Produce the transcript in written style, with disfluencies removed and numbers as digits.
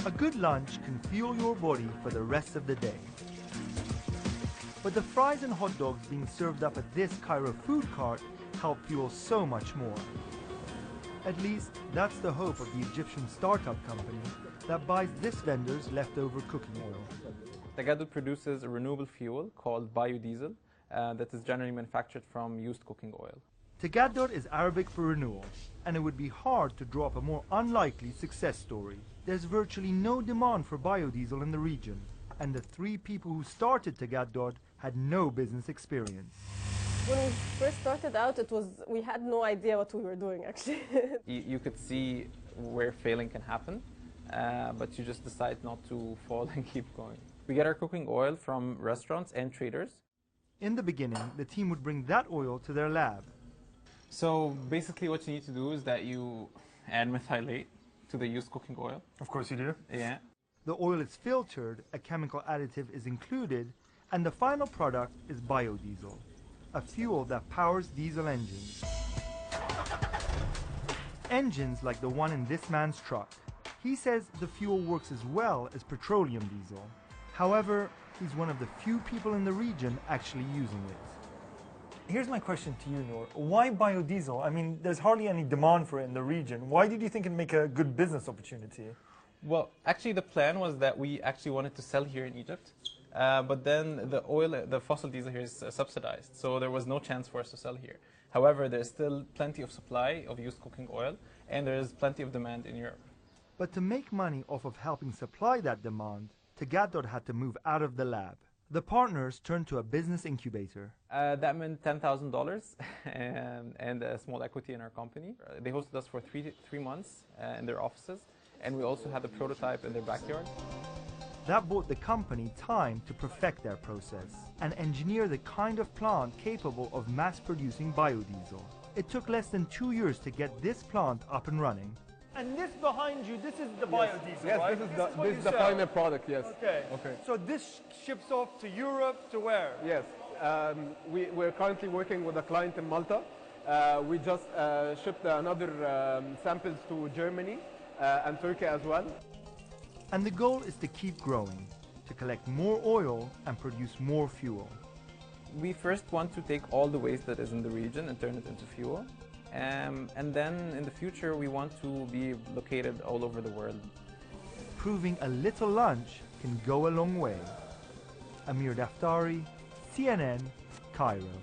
A good lunch can fuel your body for the rest of the day. But the fries and hot dogs being served up at this Cairo food cart help fuel so much more. At least, that's the hope of the Egyptian startup company that buys this vendor's leftover cooking oil. Tagaddod produces a renewable fuel called biodiesel that is generally manufactured from used cooking oil. Tagaddod is Arabic for renewal, and it would be hard to draw up a more unlikely success story. There's virtually no demand for biodiesel in the region, and the 3 people who started Tagaddod had no business experience. When we first started out, we had no idea what we were doing, actually. You could see where failing can happen, but you just decide not to fall and keep going. We get our cooking oil from restaurants and traders. In the beginning, the team would bring that oil to their lab. So basically what you need to do is that you add methylate to the used cooking oil. Of course you do. Yeah. The oil is filtered, a chemical additive is included, and the final product is biodiesel, a fuel that powers diesel engines. Engines like the one in this man's truck. He says the fuel works as well as petroleum diesel. However, he's one of the few people in the region actually using it. Here's my question to you, Noor. Why biodiesel? I mean, there's hardly any demand for it in the region. Why did you think it'd make a good business opportunity? Well, actually the plan was that we actually wanted to sell here in Egypt, but then the fossil diesel here is subsidized, so there was no chance for us to sell here. However, there's still plenty of supply of used cooking oil, and there is plenty of demand in Europe. But to make money off of helping supply that demand, Tagaddod had to move out of the lab. The partners turned to a business incubator. That meant $10,000 and a small equity in our company. They hosted us for three months in their offices, and we also had the prototype in their backyard. That bought the company time to perfect their process and engineer the kind of plant capable of mass-producing biodiesel. It took less than 2 years to get this plant up and running. And this behind you, this is the biodiesel, yes, right? This is the final product, yes. Okay. So this ships off to Europe, to where? Yes. We're currently working with a client in Malta. We just shipped another samples to Germany and Turkey as well. And the goal is to keep growing, to collect more oil and produce more fuel. We first want to take all the waste that is in the region and turn it into fuel. And then in the future we want to be located all over the world. Proving a little lunch can go a long way. Amir Daftari, CNN, Cairo.